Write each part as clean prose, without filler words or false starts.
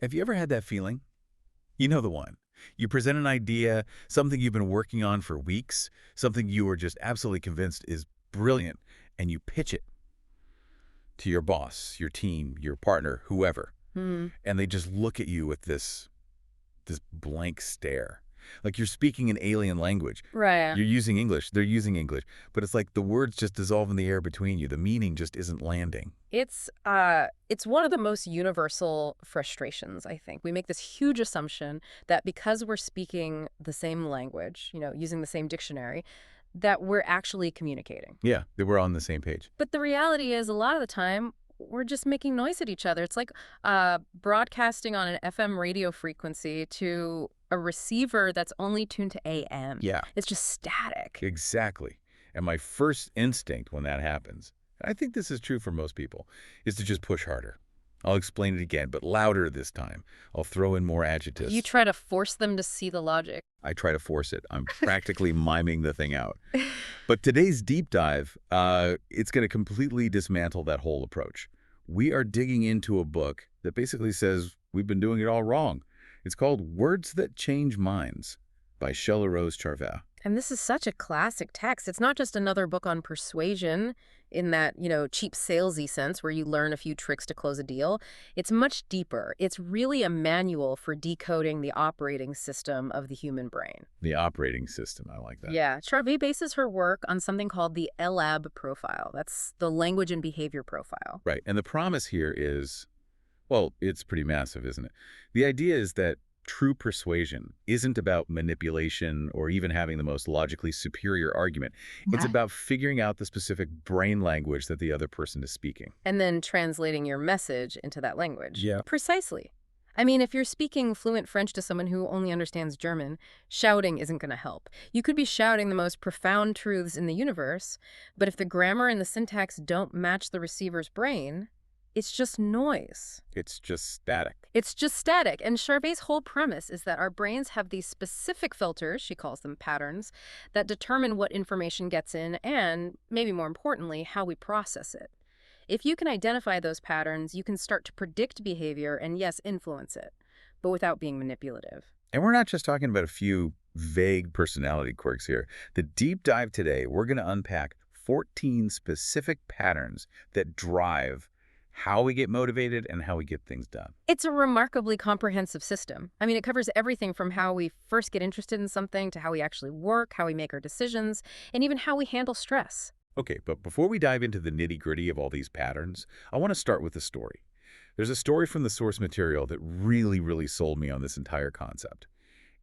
Have you ever had that feeling? You know the one. You present an idea, something you've been working on for weeks, something you are just absolutely convinced is brilliant, and you pitch it to your boss, your team, your partner, whoever, Hmm. and they just look at you with this blank stare. Like you're speaking an alien language. Right. You're using English, they're using English, but it's like the words just dissolve in the air between you. The meaning just isn't landing. It's one of the most universal frustrations, I think. We make this huge assumption that because we're speaking the same language, using the same dictionary, that we're actually communicating. Yeah, that we're on the same page. But the reality is, a lot of the time, we're just making noise at each other. It's like broadcasting on an FM radio frequency to a receiver that's only tuned to AM. Yeah. It's just static. Exactly. And my first instinct when that happens, and I think this is true for most people, is to just push harder. I'll explain it again, but louder this time. I'll throw in more adjectives. You try to force them to see the logic. I try to force it. I'm practically miming the thing out. But today's deep dive, it's going to completely dismantle that whole approach. We are digging into a book that basically says we've been doing it all wrong. It's called Words That Change Minds by Shelle Charvet. And this is such a classic text. It's not just another book on persuasion in that, cheap salesy sense where you learn a few tricks to close a deal. It's much deeper. It's really a manual for decoding the operating system of the human brain. The operating system, I like that. Yeah. Charvet bases her work on something called the LAB profile. That's the language and behavior profile. Right. And the promise here is, well, it's pretty massive, isn't it? The idea is that true persuasion isn't about manipulation or even having the most logically superior argument. It's Right. about figuring out the specific brain language that the other person is speaking. And then translating your message into that language. Yeah. Precisely. I mean, if you're speaking fluent French to someone who only understands German, shouting isn't going to help. You could be shouting the most profound truths in the universe, but if the grammar and the syntax don't match the receiver's brain, it's just noise. It's just static. It's just static. And Charvet's whole premise is that our brains have these specific filters, she calls them patterns, that determine what information gets in and, maybe more importantly, how we process it. If you can identify those patterns, you can start to predict behavior and, yes, influence it, but without being manipulative. And we're not just talking about a few vague personality quirks here. The deep dive today, we're going to unpack 14 specific patterns that drive how we get motivated and how we get things done. It's a remarkably comprehensive system. I mean, it covers everything from how we first get interested in something to how we actually work, how we make our decisions, and even how we handle stress. Okay, but before we dive into the nitty-gritty of all these patterns, I want to start with a story. There's a story from the source material that really sold me on this entire concept.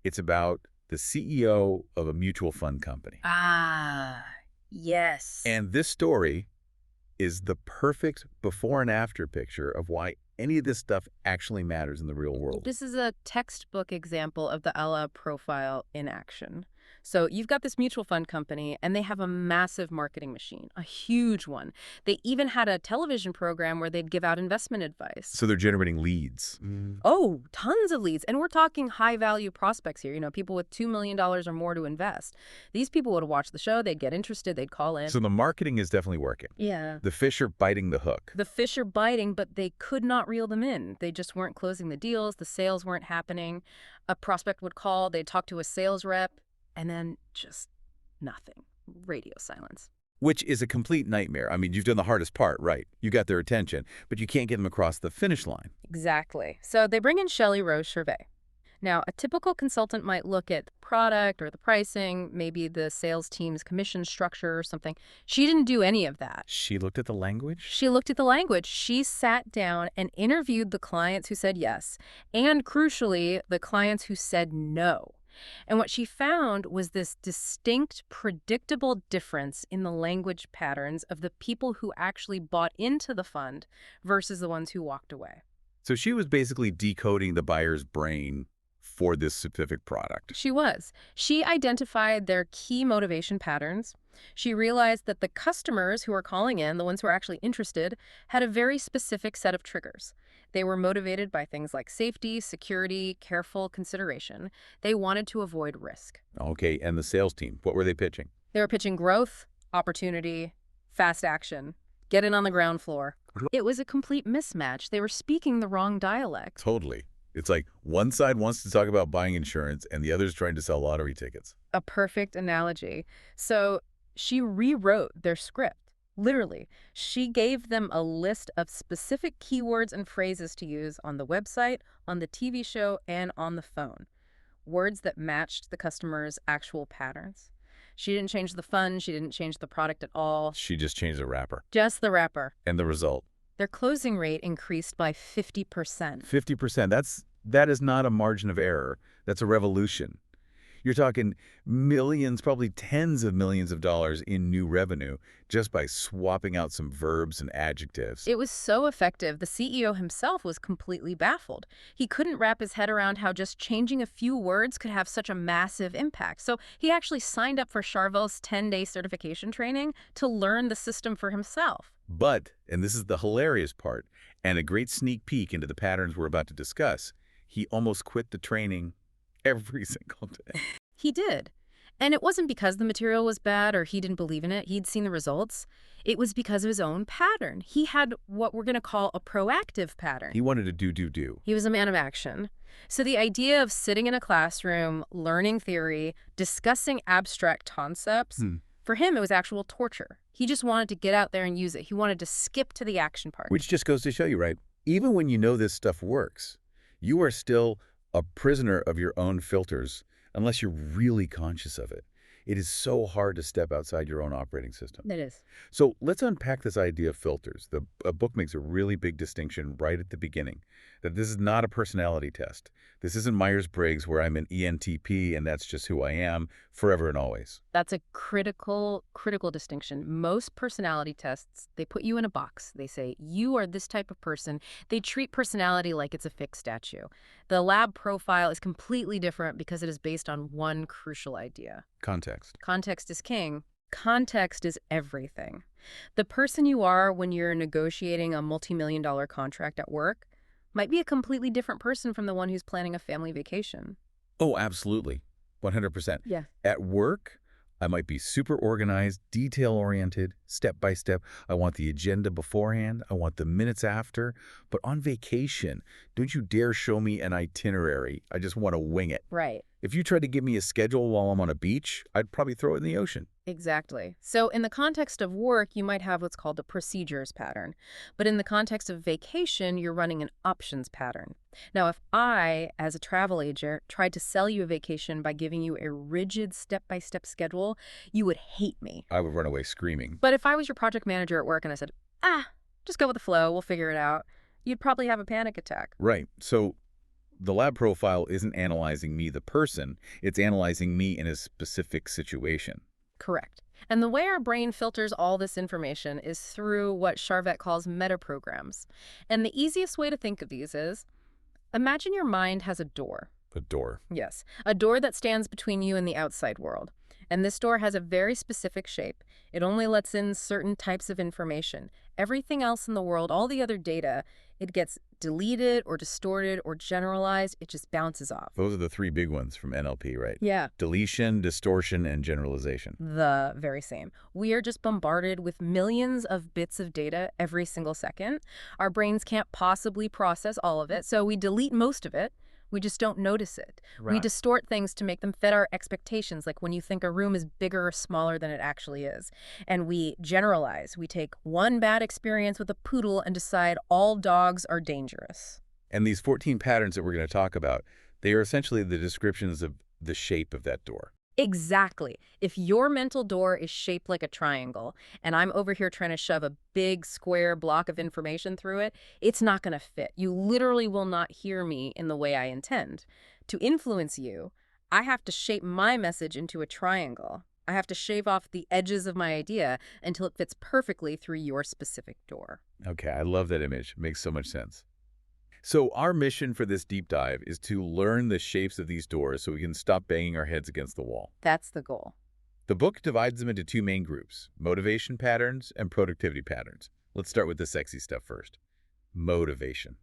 It's about the CEO of a mutual fund company. Ah, yes. And this story is the perfect before and after picture of why any of this stuff actually matters in the real world. This is a textbook example of the Ella profile in action. So you've got this mutual fund company, and they have a massive marketing machine, a huge one. They even had a television program where they'd give out investment advice. So they're generating leads. Oh, tons of leads. And we're talking high-value prospects here, people with $2 million or more to invest. These people would watch the show, they'd get interested, they'd call in. So the marketing is definitely working. Yeah. The fish are biting the hook. The fish are biting, but they could not reel them in. They just weren't closing the deals. The sales weren't happening. A prospect would call, they'd talk to a sales rep, and then just nothing. Radio silence. Which is a complete nightmare. I mean, you've done the hardest part, right? You got their attention, but you can't get them across the finish line. Exactly. So they bring in Shelle Charvet. Now, a typical consultant might look at the product or the pricing, maybe the sales team's commission structure or something. She didn't do any of that. She looked at the language? She looked at the language. She sat down and interviewed the clients who said yes, and crucially, the clients who said no. And what she found was this distinct, predictable difference in the language patterns of the people who actually bought into the fund versus the ones who walked away. So she was basically decoding the buyer's brain for this specific product. She was. She identified their key motivation patterns. She realized that the customers who were calling in, the ones who were actually interested, had a very specific set of triggers. They were motivated by things like safety, security, careful consideration. They wanted to avoid risk. Okay, and the sales team, what were they pitching? They were pitching growth, opportunity, fast action, get in on the ground floor. It was a complete mismatch. They were speaking the wrong dialect. Totally. It's like one side wants to talk about buying insurance and the other's trying to sell lottery tickets. A perfect analogy. So she rewrote their script. Literally, she gave them a list of specific keywords and phrases to use on the website, on the TV show, and on the phone. Words that matched the customer's actual patterns. She didn't change the fun, she didn't change the product at all. She just changed the wrapper. Just the wrapper. And the result? Their closing rate increased by 50%. 50%. That is not a margin of error. That's a revolution. You're talking millions, probably tens of millions of dollars in new revenue just by swapping out some verbs and adjectives. It was so effective, the CEO himself was completely baffled. He couldn't wrap his head around how just changing a few words could have such a massive impact. So he actually signed up for Charvet's 10-day certification training to learn the system for himself. But, and this is the hilarious part, and a great sneak peek into the patterns we're about to discuss, he almost quit the training every single day. He did. And it wasn't because the material was bad or he didn't believe in it. He'd seen the results. It was because of his own pattern. He had what we're going to call a proactive pattern. He wanted to do. He was a man of action. So the idea of sitting in a classroom, learning theory, discussing abstract concepts, for him it was actual torture. He just wanted to get out there and use it. He wanted to skip to the action part. Which just goes to show you, right? Even when you know this stuff works, you are still a prisoner of your own filters unless you're really conscious of it. It is so hard to step outside your own operating system. It is. So let's unpack this idea of filters. The book makes a really big distinction right at the beginning, that this is not a personality test. This isn't Myers-Briggs where I'm an ENTP and that's just who I am forever and always. That's a critical distinction. Most personality tests, they put you in a box. They say, you are this type of person. They treat personality like it's a fixed statue. The lab profile is completely different because it is based on one crucial idea. Context. Context is king. Context is everything. The person you are when you're negotiating a multi-million-dollar contract at work might be a completely different person from the one who's planning a family vacation. Oh, absolutely. 100%. Yeah. At work, I might be super organized, detail-oriented, step-by-step. I want the agenda beforehand. I want the minutes after. But on vacation, don't you dare show me an itinerary. I just want to wing it. Right. If you tried to give me a schedule while I'm on a beach, I'd probably throw it in the ocean. Exactly. So in the context of work, you might have what's called a procedures pattern. But in the context of vacation, you're running an options pattern. Now, if I, as a travel agent, tried to sell you a vacation by giving you a rigid step-by-step schedule, you would hate me. I would run away screaming. But if I was your project manager at work and I said, just go with the flow, we'll figure it out, you'd probably have a panic attack. Right. So the lab profile isn't analyzing me, the person. It's analyzing me in a specific situation. Correct. And the way our brain filters all this information is through what Charvet calls metaprograms. And the easiest way to think of these is, imagine your mind has a door. A door. Yes, a door that stands between you and the outside world. And this door has a very specific shape. It only lets in certain types of information. Everything else in the world, all the other data, it gets deleted or distorted or generalized. It just bounces off. Those are the three big ones from NLP, right? Yeah. Deletion, distortion, and generalization. The very same. We are just bombarded with millions of bits of data every single second. Our brains can't possibly process all of it, so we delete most of it. We just don't notice it. Right. We distort things to make them fit our expectations, like when you think a room is bigger or smaller than it actually is. And we generalize. We take one bad experience with a poodle and decide all dogs are dangerous. And these 14 patterns that we're going to talk about, they are essentially the descriptions of the shape of that door. Exactly. If your mental door is shaped like a triangle and I'm over here trying to shove a big square block of information through it, it's not going to fit. You literally will not hear me in the way I intend. To influence you, I have to shape my message into a triangle. I have to shave off the edges of my idea until it fits perfectly through your specific door. Okay, I love that image. It makes so much sense. So our mission for this deep dive is to learn the shapes of these doors so we can stop banging our heads against the wall. That's the goal. The book divides them into two main groups, motivation patterns and productivity patterns. Let's start with the sexy stuff first. Motivation.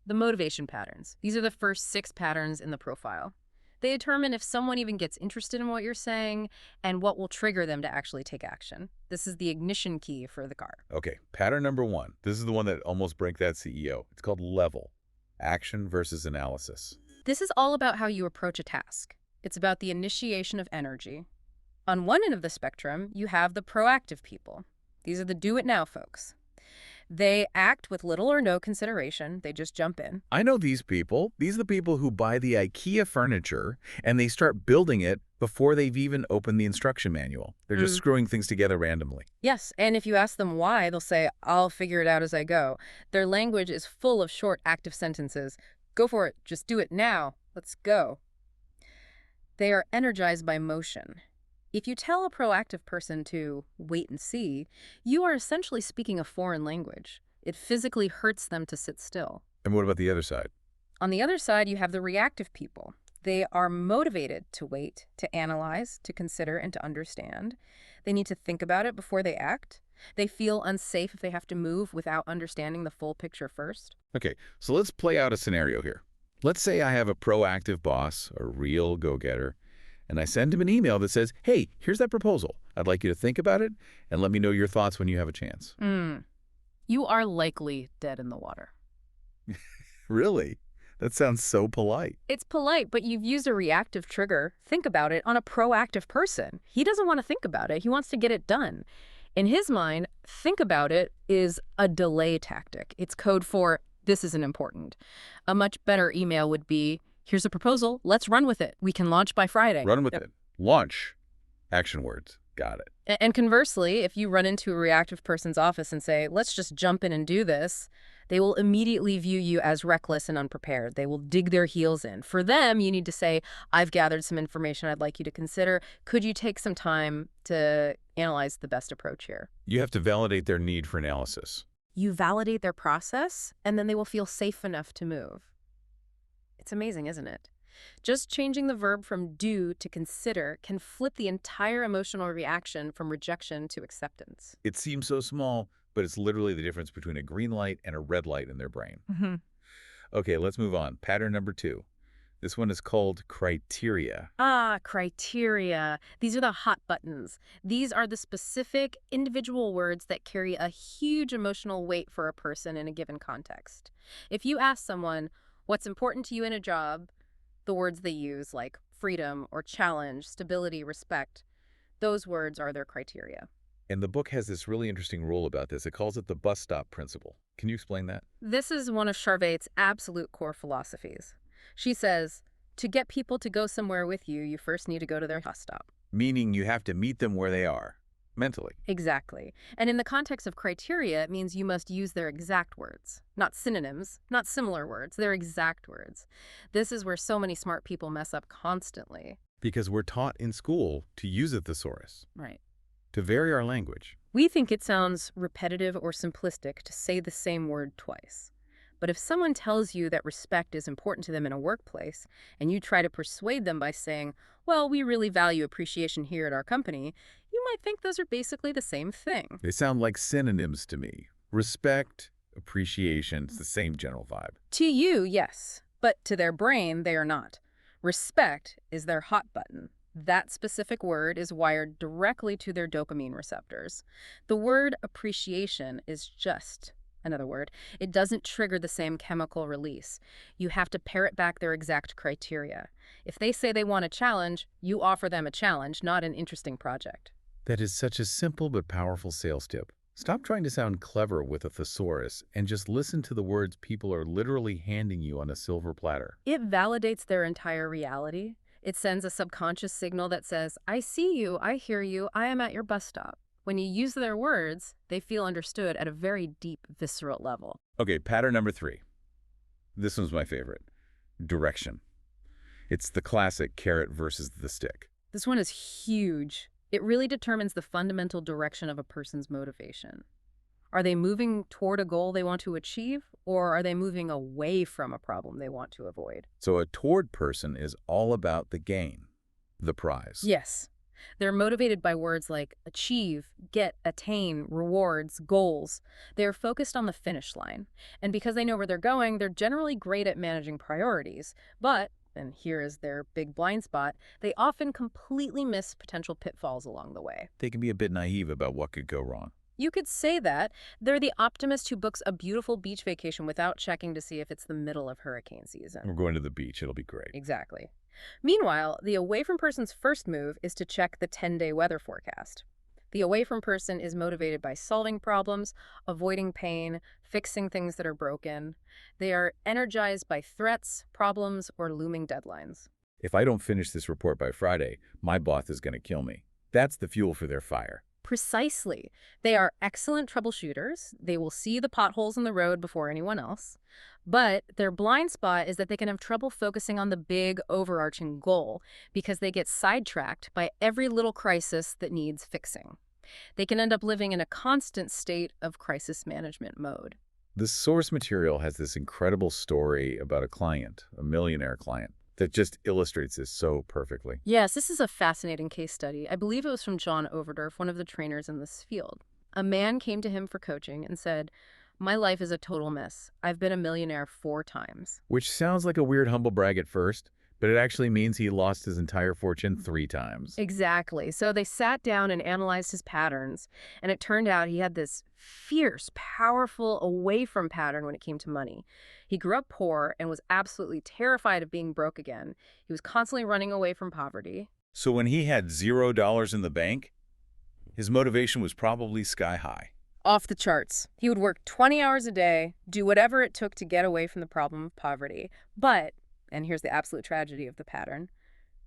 The motivation patterns. These are the first 6 patterns in the profile. They determine if someone even gets interested in what you're saying and what will trigger them to actually take action. This is the ignition key for the car. Okay, pattern number 1. This is the one that almost broke that CEO. It's called level. Action versus analysis. This is all about how you approach a task. It's about the initiation of energy. On one end of the spectrum, you have the proactive people. These are the do-it-now folks. They act with little or no consideration. They just jump in. I know these people. These are the people who buy the IKEA furniture and they start building it before they've even opened the instruction manual. They're just screwing things together randomly. Yes, and if you ask them why, they'll say, I'll figure it out as I go. Their language is full of short, active sentences. Go for it. Just do it now. Let's go. They are energized by motion. If you tell a proactive person to wait and see, you are essentially speaking a foreign language. It physically hurts them to sit still. And what about the other side? On the other side, you have the reactive people. They are motivated to wait, to analyze, to consider, and to understand. They need to think about it before they act. They feel unsafe if they have to move without understanding the full picture first. Okay, so let's play out a scenario here. Let's say I have a proactive boss, a real go-getter, and I send him an email that says, hey, here's that proposal. I'd like you to think about it and let me know your thoughts when you have a chance. You are likely dead in the water. Really? That sounds so polite. It's polite, but you've used a reactive trigger, think about it, on a proactive person. He doesn't want to think about it. He wants to get it done. In his mind, think about it is a delay tactic. It's code for this isn't important. A much better email would be, here's a proposal. Let's run with it. We can launch by Friday. Run with it. Launch. Action words. Got it. And conversely, if you run into a reactive person's office and say, let's just jump in and do this, they will immediately view you as reckless and unprepared. They will dig their heels in. For them, you need to say, I've gathered some information I'd like you to consider. Could you take some time to analyze the best approach here? You have to validate their need for analysis. You validate their process, and then they will feel safe enough to move. It's amazing, isn't it? Just changing the verb from do to consider can flip the entire emotional reaction from rejection to acceptance. It seems so small, but it's literally the difference between a green light and a red light in their brain. Okay, let's move on. Pattern number 2. This one is called criteria. Criteria. These are the hot buttons. These are the specific individual words that carry a huge emotional weight for a person in a given context. If you ask someone, what's important to you in a job, the words they use, like freedom or challenge, stability, respect, those words are their criteria. And the book has this really interesting rule about this. It calls it the bus stop principle. Can you explain that? This is one of Charvet's absolute core philosophies. She says, to get people to go somewhere with you, you first need to go to their bus stop. Meaning you have to meet them where they are, mentally. Exactly. And in the context of criteria, it means you must use their exact words. Not synonyms, not similar words, their exact words. This is where so many smart people mess up constantly. Because we're taught in school to use a thesaurus. Right. To vary our language. We think it sounds repetitive or simplistic to say the same word twice. But if someone tells you that respect is important to them in a workplace, and you try to persuade them by saying, well, we really value appreciation here at our company, you might think those are basically the same thing. They sound like synonyms to me. Respect, appreciation, it's the same general vibe. To you, yes. But to their brain, they are not. Respect is their hot button. That specific word is wired directly to their dopamine receptors. The word appreciation is just another word. It doesn't trigger the same chemical release. You have to parrot back their exact criteria. If they say they want a challenge, you offer them a challenge, not an interesting project. That is such a simple but powerful sales tip. Stop trying to sound clever with a thesaurus and just listen to the words people are literally handing you on a silver platter. It validates their entire reality. It sends a subconscious signal that says, I see you, I hear you, I am at your bus stop. When you use their words, they feel understood at a very deep, visceral level. Okay, pattern number 3. This one's my favorite. Direction. It's the classic carrot versus the stick. This one is huge. It really determines the fundamental direction of a person's motivation. Are they moving toward a goal they want to achieve, or are they moving away from a problem they want to avoid? So a toward person is all about the gain, the prize. Yes. They're motivated by words like achieve, get, attain, rewards, goals. They're focused on the finish line. And because they know where they're going, they're generally great at managing priorities. But, and here is their big blind spot, they often completely miss potential pitfalls along the way. They can be a bit naive about what could go wrong. You could say that. They're the optimist who books a beautiful beach vacation without checking to see if it's the middle of hurricane We're season. going to the beach. It'll be great. Exactly. Meanwhile, the away from person's first move is to check the 10-day weather forecast. The away from person is motivated by solving problems, avoiding pain, fixing things that are broken. They are energized by threats, problems, or looming deadlines. If I don't finish this report by Friday, my boss is going to kill me. That's the fuel for their fire. Precisely. They are excellent troubleshooters. They will see the potholes in the road before anyone else. But their blind spot is that they can have trouble focusing on the big, overarching goal because they get sidetracked by every little crisis that needs fixing. They can end up living in a constant state of crisis management mode. The source material has this incredible story about a client, a millionaire client, that just illustrates this so perfectly. Yes, this is a fascinating case study. I believe it was from John Overdorf, one of the trainers in this field. A man came to him for coaching and said, "My life is a total mess. I've been a millionaire 4 times." Which sounds like a weird humble brag at first, but it actually means he lost his entire fortune 3 times. Exactly. So they sat down and analyzed his patterns, and it turned out he had this fierce, powerful away from pattern when it came to money. He grew up poor and was absolutely terrified of being broke again. He was constantly running away from poverty. So when he had $0 in the bank, his motivation was probably sky high. Off the charts. He would work 20 hours a day, do whatever it took to get away from the problem of poverty. But, and here's the absolute tragedy of the pattern,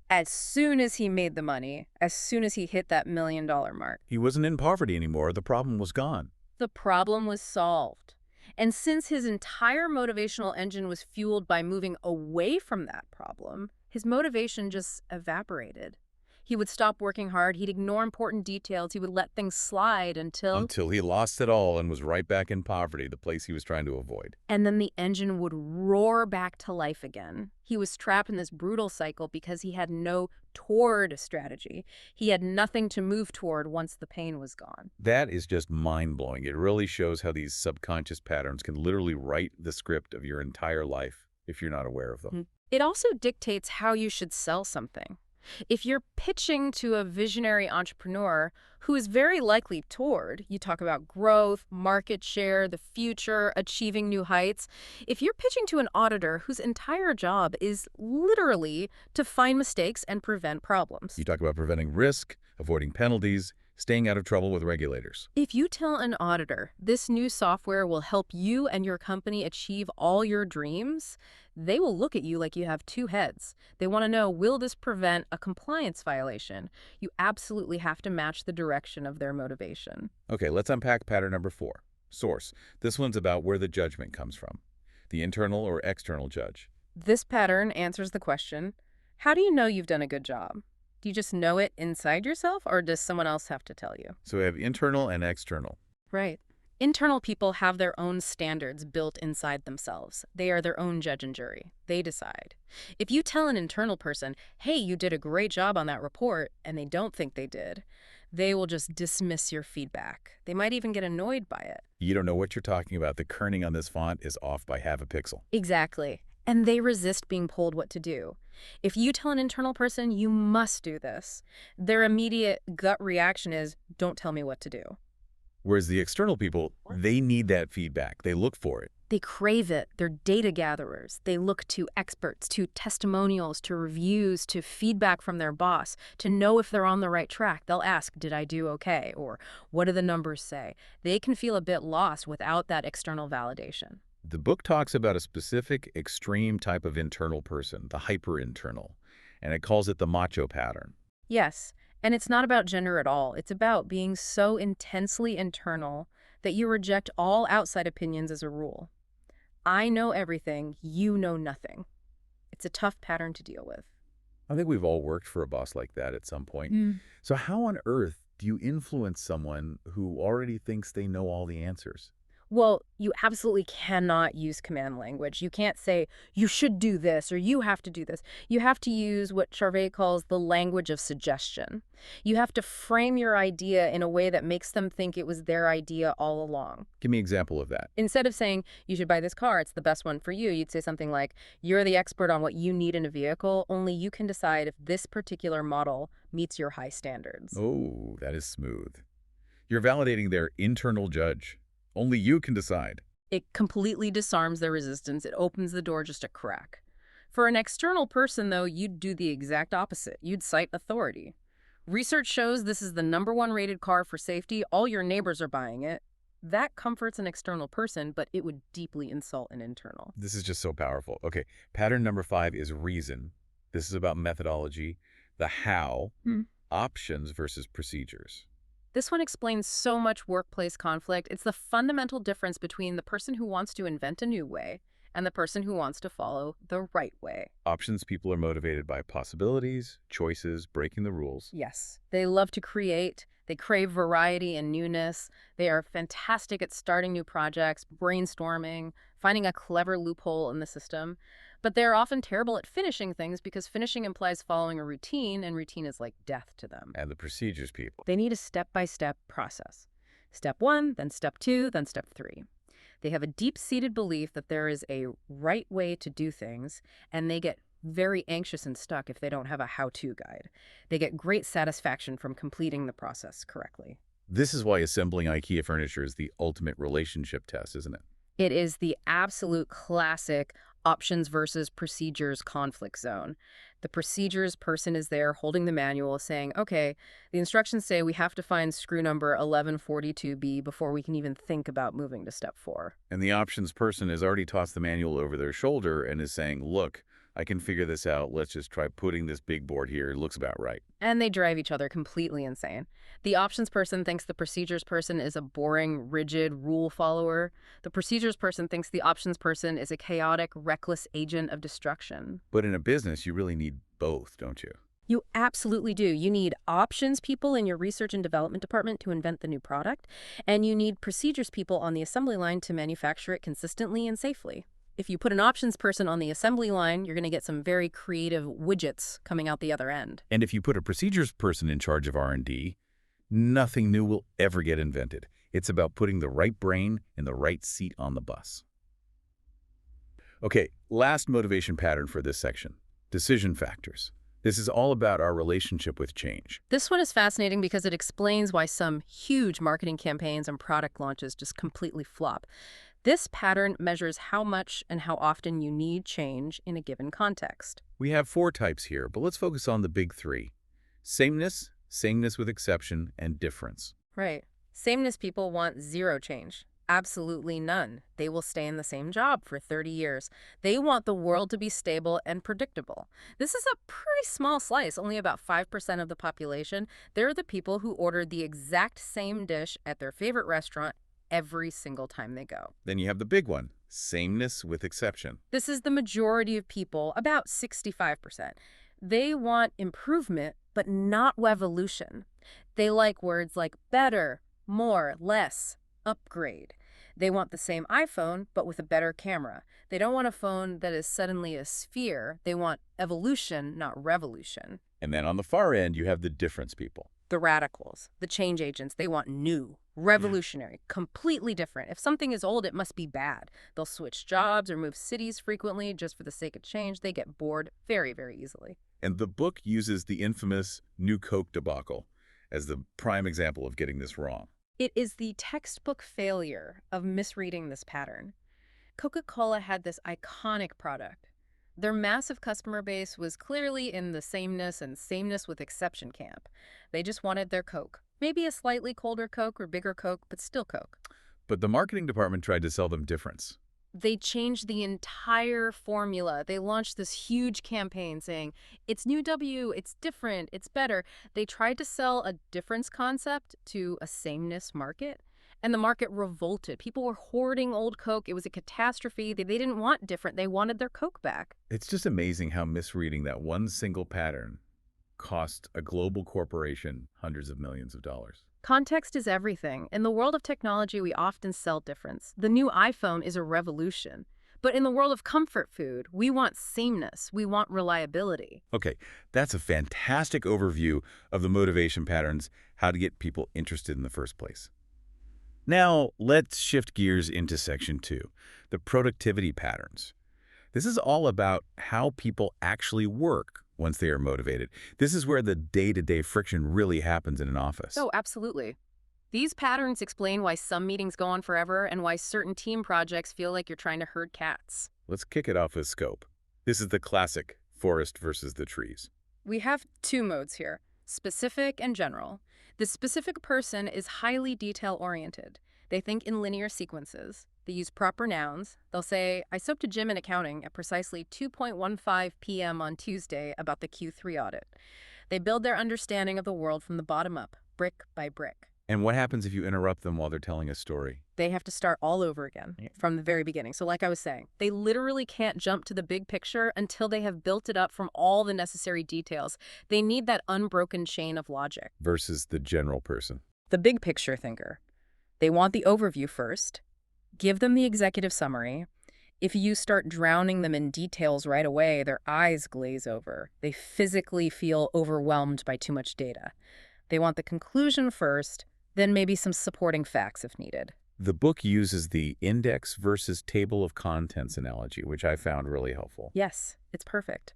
as soon as he made the money, as soon as he hit that $1 million mark, He wasn't in poverty anymore. The problem was gone. the problem was solved. And since his entire motivational engine was fueled by moving away from that problem, his motivation just evaporated. He would stop working hard, he'd ignore important details, he would let things slide Until he lost it all and was right back in poverty, the place he was trying to avoid. and then the engine would roar back to life again. He was trapped in this brutal cycle because he had no toward strategy. He had nothing to move toward once the pain was gone. That is just mind-blowing. It really shows how these subconscious patterns can literally write the script of your entire life if you're not aware of them. It also dictates how you should sell something. If you're pitching to a visionary entrepreneur who is very likely toward, you talk about growth, market share, the future, achieving new heights. If you're pitching to an auditor whose entire job is literally to find mistakes and prevent problems. You talk about preventing risk, avoiding penalties, staying out of trouble with regulators. If you tell an auditor this new software will help you and your company achieve all your dreams, they will look at you like you have 2 heads. They want to know, will this prevent a compliance violation? You absolutely have to match the direction of their motivation. Okay, let's unpack pattern number 4. Source. This one's about where the judgment comes from. The internal or external judge. This pattern answers the question, how do you know you've done a good job? Do you just know it inside yourself, or does someone else have to tell you? So we have internal and external. Right. Internal people have their own standards built inside themselves. They are their own judge and jury. They decide. If you tell an internal person, hey, you did a great job on that report, and they don't think they did, they will just dismiss your feedback. They might even get annoyed by it. You don't know what you're talking about. The kerning on this font is off by half a pixel. Exactly. And they resist being told what to do. If you tell an internal person, you must do this, their immediate gut reaction is, don't tell me what to do. Whereas the external people, they need that feedback. They look for it. They crave it. They're data gatherers. They look to experts, to testimonials, to reviews, to feedback from their boss, to know if they're on the right track. They'll ask, did I do okay? Or what do the numbers say? They can feel a bit lost without that external validation. The book talks about a specific extreme type of internal person, the hyper-internal, and it calls it the macho pattern. Yes, and it's not about gender at all. It's about being so intensely internal that you reject all outside opinions as a rule. I know everything, you know nothing. It's a tough pattern to deal with. I think we've all worked for a boss like that at some point. So how on earth do you influence someone who already thinks they know all the answers? Well, you absolutely cannot use command language. You can't say, you should do this, or you have to do this. You have to use what Charvet calls the language of suggestion. You have to frame your idea in a way that makes them think it was their idea all along. Give me an example of that. Instead of saying, you should buy this car, it's the best one for you, you'd say something like, you're the expert on what you need in a vehicle, only you can decide if this particular model meets your high standards. Oh, that is smooth. You're validating their internal judge. Only you can decide. It completely disarms their resistance. It opens the door just a crack. For an external person, though, you'd do the exact opposite. You'd cite authority. Research shows this is the #1 rated car for safety. All your neighbors are buying it. That comforts an external person, but it would deeply insult an internal. This is just so powerful. Okay, pattern number 5 is reason. This is about methodology, the how, options versus procedures. This one explains so much workplace conflict. It's the fundamental difference between the person who wants to invent a new way and the person who wants to follow the right way. Options people are motivated by possibilities, choices, breaking the rules. Yes, they love to create. They crave variety and newness. They are fantastic at starting new projects, brainstorming, finding a clever loophole in the system. But they're often terrible at finishing things because finishing implies following a routine, and routine is like death to them. And the procedures people. They need a step-by-step process. Step 1, then step 2, then step 3. They have a deep-seated belief that there is a right way to do things, and they get very anxious and stuck if they don't have a how-to guide. They get great satisfaction from completing the process correctly. This is why assembling IKEA furniture is the ultimate relationship test, isn't it? It is the absolute classic options versus procedures conflict zone. The procedures person is there holding the manual saying, okay, the instructions say we have to find screw number 1142B before we can even think about moving to step 4. And the options person has already tossed the manual over their shoulder and is saying, look, I can figure this out. Let's just try putting this big board here. It looks about right. And they drive each other completely insane. The options person thinks the procedures person is a boring, rigid rule follower. The procedures person thinks the options person is a chaotic, reckless agent of destruction. But in a business, you really need both, don't you? You absolutely do. You need options people in your research and development department to invent the new product, and you need procedures people on the assembly line to manufacture it consistently and safely. If you put an options person on the assembly line, you're going to get some very creative widgets coming out the other end. And if you put a procedures person in charge of R&D, nothing new will ever get invented. It's about putting the right brain in the right seat on the bus. Okay, last motivation pattern for this section, decision factors. This is all about our relationship with change. This one is fascinating because it explains why some huge marketing campaigns and product launches just completely flop. This pattern measures how much and how often you need change in a given context. We have 4 types here, but let's focus on the big 3. Sameness, sameness with exception, and difference. Right. Sameness people want zero change. Absolutely none. They will stay in the same job for 30 years. They want the world to be stable and predictable. This is a pretty small slice, only about 5% of the population. They're the people who order the exact same dish at their favorite restaurant every single time they go. Then you have the big one, sameness with exception. This is the majority of people, about 65%. They want improvement, but not revolution. They like words like better, more, less, upgrade. They want the same iPhone, but with a better camera. They don't want a phone that is suddenly a sphere. They want evolution, not revolution. And then on the far end, you have the difference people. The radicals, the change agents, they want new, revolutionary, completely different. If something is old, it must be bad. They'll switch jobs or move cities frequently just for the sake of change. They get bored very, very easily. And the book uses the infamous New Coke debacle as the prime example of getting this wrong. It is the textbook failure of misreading this pattern. Coca-Cola had this iconic product. Their massive customer base was clearly in the sameness and sameness with exception camp. They just wanted their Coke. Maybe a slightly colder Coke or bigger Coke, but still Coke. But the marketing department tried to sell them difference. They changed the entire formula. They launched this huge campaign saying, it's new W, it's different, it's better. They tried to sell a difference concept to a sameness market, and the market revolted. People were hoarding old Coke. It was a catastrophe. They didn't want different. They wanted their Coke back. It's just amazing how misreading that one single pattern cost a global corporation hundreds of millions of dollars. Context is everything. In the world of technology, we often sell difference. The new iPhone is a revolution. But in the world of comfort food, we want sameness. We want reliability. Okay, that's a fantastic overview of the motivation patterns, how to get people interested in the first place. Now, let's shift gears into section 2, the productivity patterns. This is all about how people actually work once they are motivated. This is where the day-to-day friction really happens in an office. Oh, absolutely. These patterns explain why some meetings go on forever and why certain team projects feel like you're trying to herd cats. Let's kick it off with scope. This is the classic forest versus the trees. We have two modes here, specific and general. The specific person is highly detail-oriented. They think in linear sequences. They use proper nouns. They'll say, I spoke to Jim in accounting at precisely 2:15 p.m. on Tuesday about the Q3 audit. They build their understanding of the world from the bottom up, brick by brick. And what happens if you interrupt them while they're telling a story? They have to start all over again from the very beginning. So like I was saying, they literally can't jump to the big picture until they have built it up from all the necessary details. They need that unbroken chain of logic. Versus the general person. The big picture thinker. They want the overview first. Give them the executive summary. If you start drowning them in details right away, their eyes glaze over. They physically feel overwhelmed by too much data. They want the conclusion first, then maybe some supporting facts if needed. The book uses the index versus table of contents analogy, which I found really helpful. Yes, it's perfect.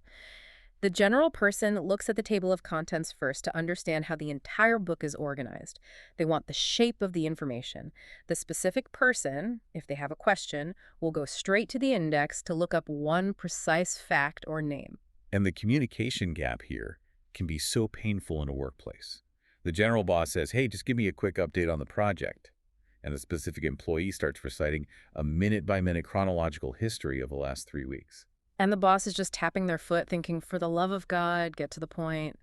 The general person looks at the table of contents first to understand how the entire book is organized. They want the shape of the information. The specific person, if they have a question, will go straight to the index to look up one precise fact or name. And the communication gap here can be so painful in a workplace. The general boss says, hey, just give me a quick update on the project. And the specific employee starts reciting a minute-by-minute chronological history of the last 3 weeks. And the boss is just tapping their foot thinking, for the love of God, get to the point.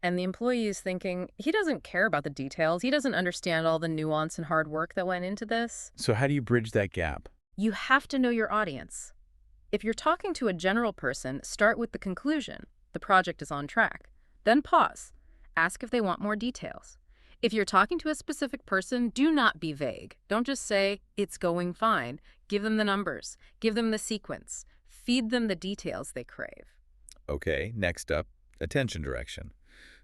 And the employee is thinking, he doesn't care about the details. He doesn't understand all the nuance and hard work that went into this. So how do you bridge that gap? You have to know your audience. If you're talking to a general person, start with the conclusion. The project is on track. Then pause. Ask if they want more details. If you're talking to a specific person, do not be vague. Don't just say, it's going fine. Give them the numbers. Give them the sequence. Feed them the details they crave. Okay, next up, attention direction.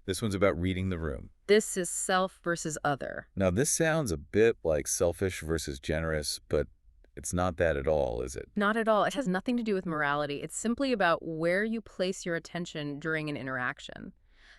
This one's about reading the room. This is self versus other. Now, this sounds a bit like selfish versus generous, but it's not that at all, is it? Not at all. It has nothing to do with morality. It's simply about where you place your attention during an interaction.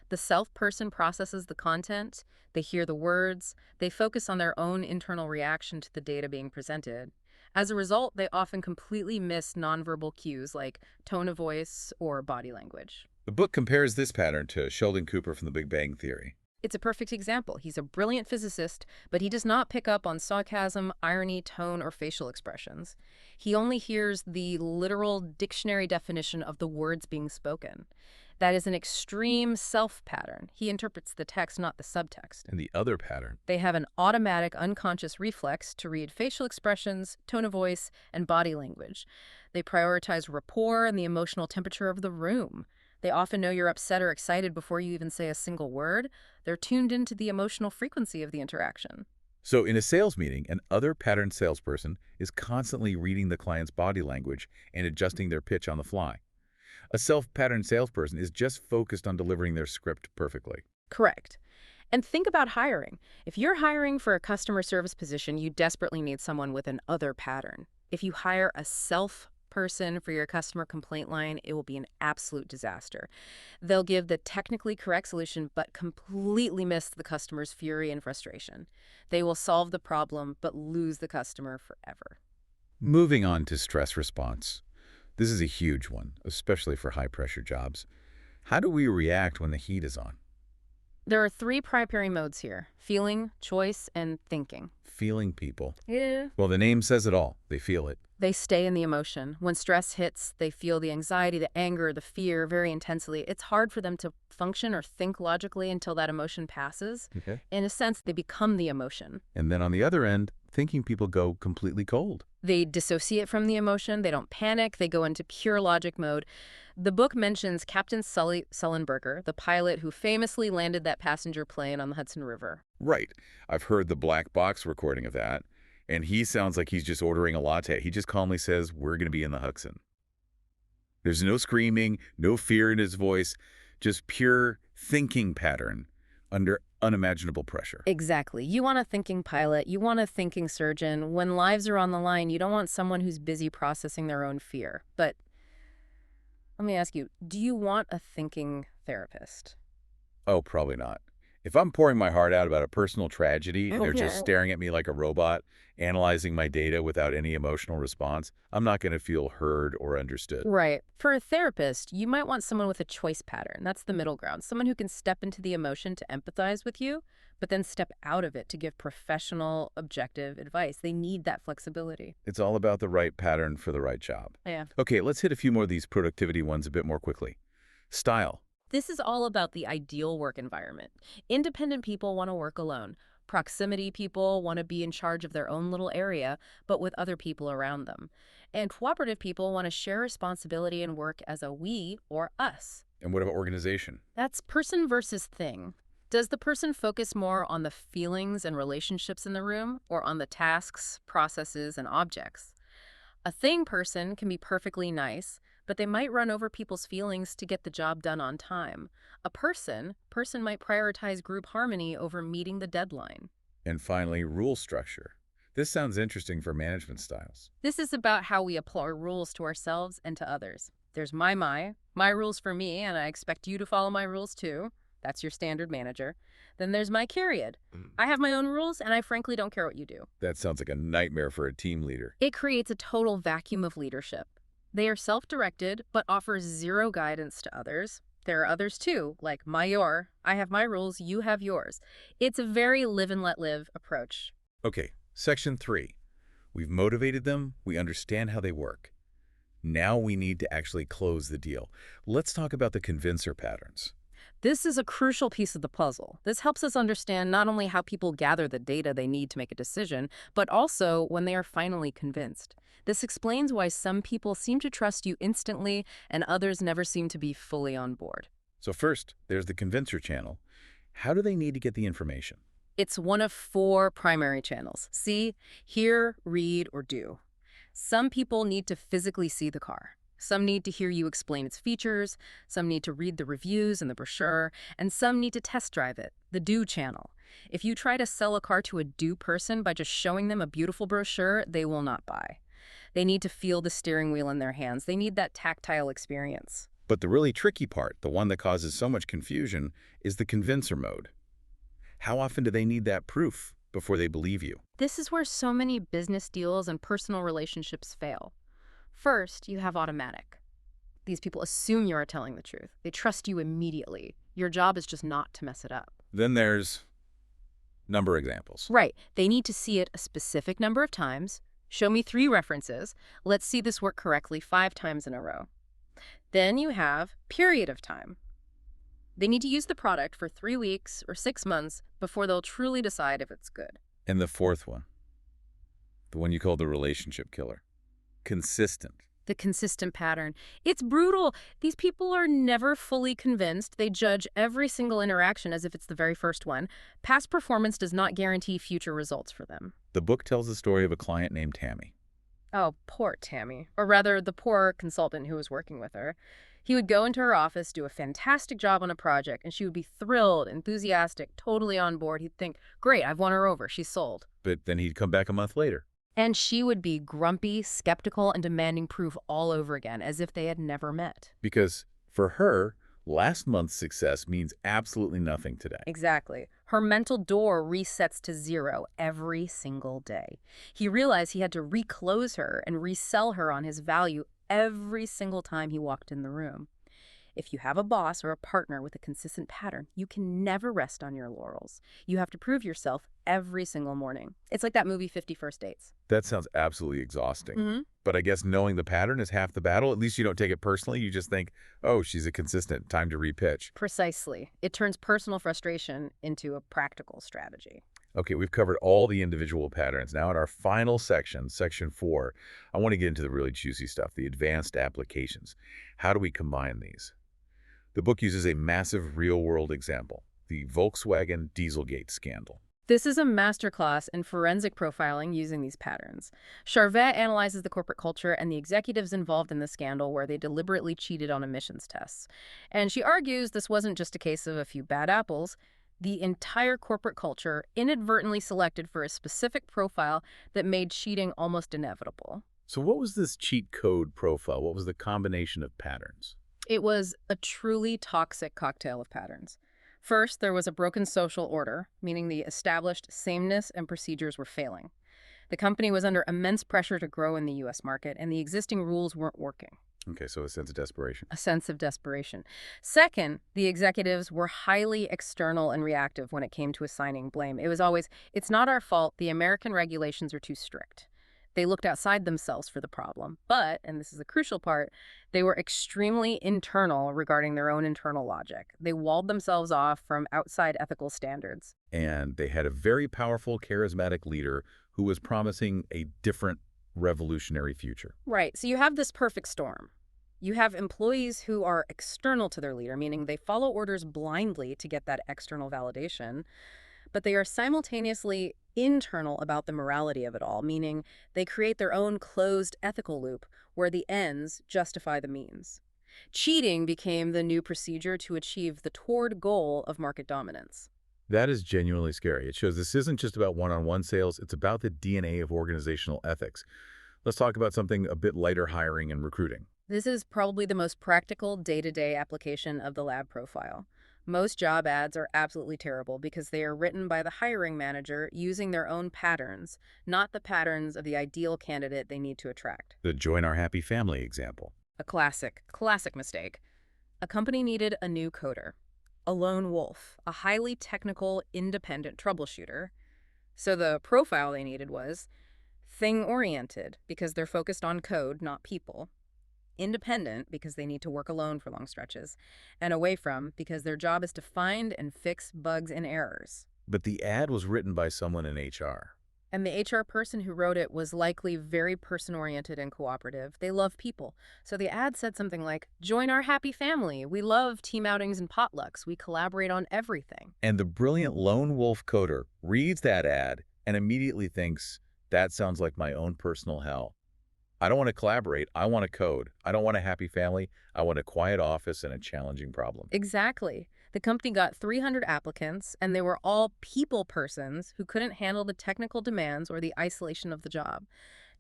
The self person processes the content, they hear the words, they focus on their own internal reaction to the data being presented. As a result, they often completely miss nonverbal cues like tone of voice or body language. The book compares this pattern to Sheldon Cooper from The Big Bang Theory. It's a perfect example. He's a brilliant physicist, but he does not pick up on sarcasm, irony, tone, or facial expressions. He only hears the literal dictionary definition of the words being spoken. That is an extreme self pattern. He interprets the text, not the subtext. And the other pattern. They have an automatic unconscious reflex to read facial expressions, tone of voice, and body language. They prioritize rapport and the emotional temperature of the room. They often know you're upset or excited before you even say a single word. They're tuned into the emotional frequency of the interaction. So in a sales meeting, an other pattern salesperson is constantly reading the client's body language and adjusting their pitch on the fly. A self-pattern salesperson is just focused on delivering their script perfectly. Correct. And think about hiring. If you're hiring for a customer service position, you desperately need someone with an other pattern. If you hire a self-person for your customer complaint line, it will be an absolute disaster. They'll give the technically correct solution, but completely miss the customer's fury and frustration. They will solve the problem, but lose the customer forever. Moving on to stress response. This is a huge one, especially for high-pressure jobs. How do we react when the heat is on? There are three primary modes here: feeling, choice, and thinking. Feeling people. Yeah. Well, the name says it all. They feel it. They stay in the emotion. When stress hits, they feel the anxiety, the anger, the fear very intensely. It's hard for them to function or think logically until that emotion passes. Okay. In a sense, they become the emotion. And then on the other end, thinking people go completely cold. They dissociate from the emotion. They don't panic. They go into pure logic mode. The book mentions Captain Sullenberger, the pilot who famously landed that passenger plane on the Hudson River. Right. I've heard the black box recording of that, and he sounds like he's just ordering a latte. He just calmly says, we're going to be in the Hudson. There's no screaming, no fear in his voice, just pure thinking pattern under unimaginable pressure. Exactly. You want a thinking pilot. You want a thinking surgeon. When lives are on the line, you don't want someone who's busy processing their own fear. But let me ask you, do you want a thinking therapist? Oh, probably not. If I'm pouring my heart out about a personal tragedy and they're just Okay. staring at me like a robot, analyzing my data without any emotional response, I'm not going to feel heard or understood. Right. For a therapist, you might want someone with a choice pattern. That's the middle ground. Someone who can step into the emotion to empathize with you, but then step out of it to give professional, objective advice. They need that flexibility. It's all about the right pattern for the right job. Yeah. Okay, let's hit a few more of these productivity ones a bit more quickly. Style. This is all about the ideal work environment. Independent people want to work alone. Proximity people want to be in charge of their own little area, but with other people around them. And cooperative people want to share responsibility and work as a we or us. And what about organization? That's person versus thing. Does the person focus more on the feelings and relationships in the room or on the tasks, processes, and objects? A thing person can be perfectly nice, but they might run over people's feelings to get the job done on time. A person might prioritize group harmony over meeting the deadline. And finally, rule structure. This sounds interesting for management styles. This is about how we apply rules to ourselves and to others. There's my rules for me, and I expect you to follow my rules too. That's your standard manager. Then there's my period. I have my own rules, and I frankly don't care what you do. That sounds like a nightmare for a team leader. It creates a total vacuum of leadership. They are self-directed, but offer zero guidance to others. There are others too, like I have my rules, you have yours. It's a very live and let live approach. Okay, section 3. We've motivated them, we understand how they work. Now we need to actually close the deal. Let's talk about the convincer patterns. This is a crucial piece of the puzzle. This helps us understand not only how people gather the data they need to make a decision, but also when they are finally convinced. This explains why some people seem to trust you instantly and others never seem to be fully on board. So first, there's the convincer channel. How do they need to get the information? It's one of 4 primary channels: see, hear, read, or do. Some people need to physically see the car. Some need to hear you explain its features, some need to read the reviews and the brochure, and some need to test drive it, the do channel. If you try to sell a car to a do person by just showing them a beautiful brochure, they will not buy. They need to feel the steering wheel in their hands. They need that tactile experience. But the really tricky part, the one that causes so much confusion, is the convincer mode. How often do they need that proof before they believe you? This is where so many business deals and personal relationships fail. First, you have automatic. These people assume you are telling the truth. They trust you immediately. Your job is just not to mess it up. Then there's number examples. Right. They need to see it a specific number of times. Show me 3 references. Let's see this work correctly 5 times in a row. Then you have period of time. They need to use the product for 3 weeks or 6 months before they'll truly decide if it's good. And the fourth one, the one you call the relationship killer. Consistent. The consistent pattern. It's brutal. These people are never fully convinced. They judge every single interaction as if it's the very first one. Past performance does not guarantee future results for them. The book tells the story of a client named Tammy. Oh, poor Tammy. Or rather, the poor consultant who was working with her. He would go into her office, do a fantastic job on a project, and she would be thrilled, enthusiastic, totally on board. He'd think, great, I've won her over. She's sold. But then he'd come back a month later. And she would be grumpy, skeptical, and demanding proof all over again, as if they had never met. Because for her, last month's success means absolutely nothing today. Exactly. Her mental door resets to 0 every single day. He realized he had to reclose her and resell her on his value every single time he walked in the room. If you have a boss or a partner with a consistent pattern, you can never rest on your laurels. You have to prove yourself every single morning. It's like that movie 50 First Dates. That sounds absolutely exhausting. But I guess knowing the pattern is half the battle. At least you don't take it personally. You just think, oh, she's a consistent, time to repitch. Precisely. It turns personal frustration into a practical strategy. Okay, we've covered all the individual patterns. Now in our final section, section 4, I want to get into the really juicy stuff, the advanced applications. How do we combine these? The book uses a massive real-world example, the Volkswagen Dieselgate scandal. This is a masterclass in forensic profiling using these patterns. Charvet analyzes the corporate culture and the executives involved in the scandal where they deliberately cheated on emissions tests. And she argues this wasn't just a case of a few bad apples. The entire corporate culture inadvertently selected for a specific profile that made cheating almost inevitable. So what was this cheat code profile? What was the combination of patterns? It was a truly toxic cocktail of patterns. First, there was a broken social order, meaning the established sameness and procedures were failing. The company was under immense pressure to grow in the U.S. market, and the existing rules weren't working. Okay, so a sense of desperation. A sense of desperation. Second, the executives were highly external and reactive when it came to assigning blame. It was always, it's not our fault, the American regulations are too strict. They looked outside themselves for the problem. But, and this is the crucial part, they were extremely internal regarding their own internal logic. They walled themselves off from outside ethical standards. And they had a very powerful, charismatic leader who was promising a different revolutionary future. Right. So you have this perfect storm. You have employees who are external to their leader, meaning they follow orders blindly to get that external validation, but they are simultaneously internal about the morality of it all, meaning they create their own closed ethical loop where the ends justify the means. Cheating became the new procedure to achieve the toward goal of market dominance. That is genuinely scary. It shows this isn't just about one-on-one sales, it's about the DNA of organizational ethics. Let's talk about something a bit lighter: hiring and recruiting. This is probably the most practical day-to-day application of the lab profile. Most job ads are absolutely terrible because they are written by the hiring manager using their own patterns, not the patterns of the ideal candidate they need to attract. The join our happy family example. A classic mistake. A company needed a new coder, a lone wolf, a highly technical, independent troubleshooter. So the profile they needed was thing-oriented because they're focused on code, not people. Independent because they need to work alone for long stretches, and away from because their job is to find and fix bugs and errors. But the ad was written by someone in HR. And the HR person who wrote it was likely very person-oriented and cooperative. They love people. So the ad said something like, join our happy family. We love team outings and potlucks. We collaborate on everything. And the brilliant lone wolf coder reads that ad and immediately thinks, that sounds like my own personal hell. I don't want to collaborate. I want to code. I don't want a happy family. I want a quiet office and a challenging problem. Exactly. The company got 300 applicants, and they were all people persons who couldn't handle the technical demands or the isolation of the job.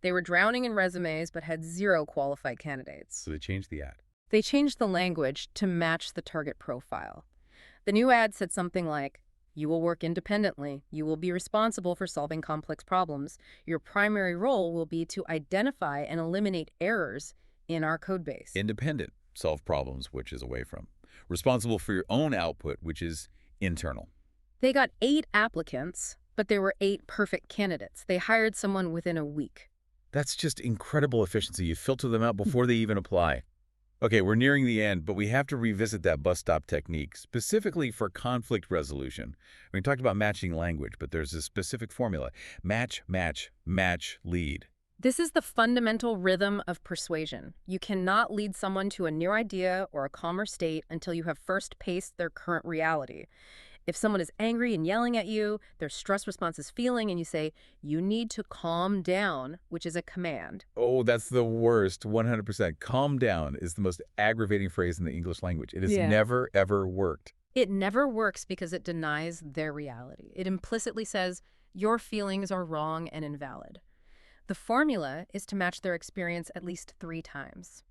They were drowning in resumes but had zero qualified candidates. So they changed the ad. They changed the language to match the target profile. The new ad said something like, you will work independently. You will be responsible for solving complex problems. Your primary role will be to identify and eliminate errors in our code base. Independent, solve problems, which is away from. Responsible for your own output, which is internal. They got 8 applicants, but there were 8 perfect candidates. They hired someone within a week. That's just incredible efficiency. You filter them out before they even apply. Okay, we're nearing the end, but we have to revisit that bus stop technique, specifically for conflict resolution. We talked about matching language, but there's a specific formula. Match, match, match, lead. This is the fundamental rhythm of persuasion. You cannot lead someone to a new idea or a calmer state until you have first paced their current reality. If someone is angry and yelling at you, their stress response is feeling, and you say, you need to calm down, which is a command. Oh, that's the worst, 100%. Calm down is the most aggravating phrase in the English language. It has never, ever worked. It never works because it denies their reality. It implicitly says, your feelings are wrong and invalid. The formula is to match their experience at least 3 times.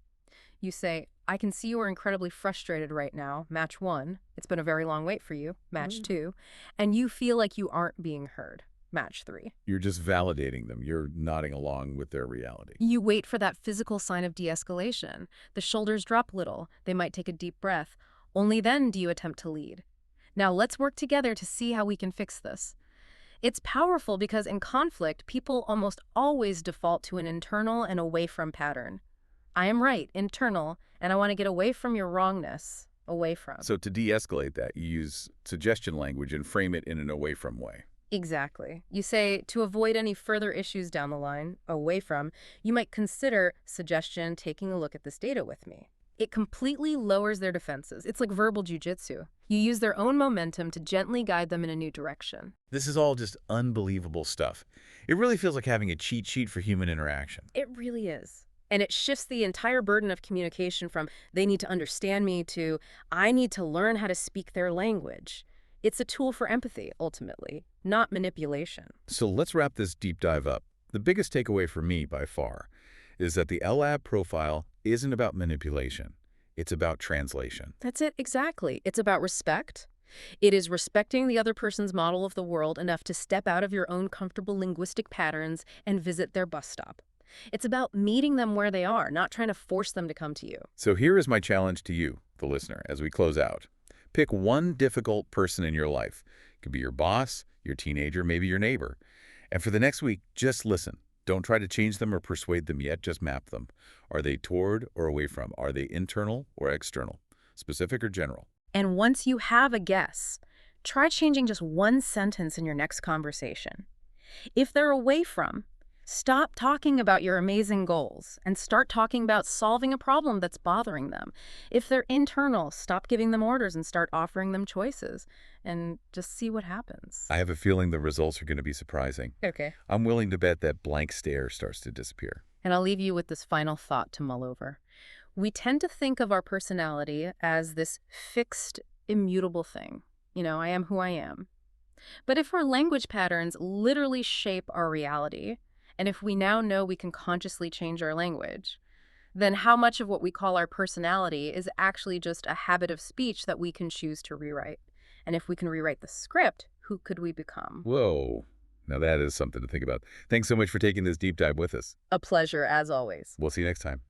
You say, I can see you are incredibly frustrated right now, match 1. It's been a very long wait for you, match 2. And you feel like you aren't being heard, match 3. You're just validating them. You're nodding along with their reality. You wait for that physical sign of de-escalation. The shoulders drop a little. They might take a deep breath. Only then do you attempt to lead. Now let's work together to see how we can fix this. It's powerful because in conflict, people almost always default to an internal and away from pattern. I am right, internal, and I want to get away from your wrongness, away from. So to de-escalate that, you use suggestion language and frame it in an away from way. Exactly. You say, to avoid any further issues down the line, away from, you might consider suggestion taking a look at this data with me. It completely lowers their defenses. It's like verbal jujitsu. You use their own momentum to gently guide them in a new direction. This is all just unbelievable stuff. It really feels like having a cheat sheet for human interaction. It really is. And it shifts the entire burden of communication from they need to understand me to I need to learn how to speak their language. It's a tool for empathy, ultimately, not manipulation. So let's wrap this deep dive up. The biggest takeaway for me, by far, is that the LLab profile isn't about manipulation. It's about translation. That's it, exactly. It's about respect. It is respecting the other person's model of the world enough to step out of your own comfortable linguistic patterns and visit their bus stop. It's about meeting them where they are, not trying to force them to come to you. So here is my challenge to you, the listener, as we close out. Pick one difficult person in your life. It could be your boss, your teenager, maybe your neighbor. And for the next week, just listen. Don't try to change them or persuade them yet, just map them. Are they toward or away from? Are they internal or external? Specific or general? And once you have a guess, try changing just one sentence in your next conversation. If they're away from, stop talking about your amazing goals and start talking about solving a problem that's bothering them. If they're internal, stop giving them orders and start offering them choices and just see what happens. I have a feeling the results are going to be surprising. Okay. I'm willing to bet that blank stare starts to disappear. And I'll leave you with this final thought to mull over. We tend to think of our personality as this fixed, immutable thing. I am who I am. But if our language patterns literally shape our reality, and if we now know we can consciously change our language, then how much of what we call our personality is actually just a habit of speech that we can choose to rewrite? And if we can rewrite the script, who could we become? Whoa. Now that is something to think about. Thanks so much for taking this deep dive with us. A pleasure, as always. We'll see you next time.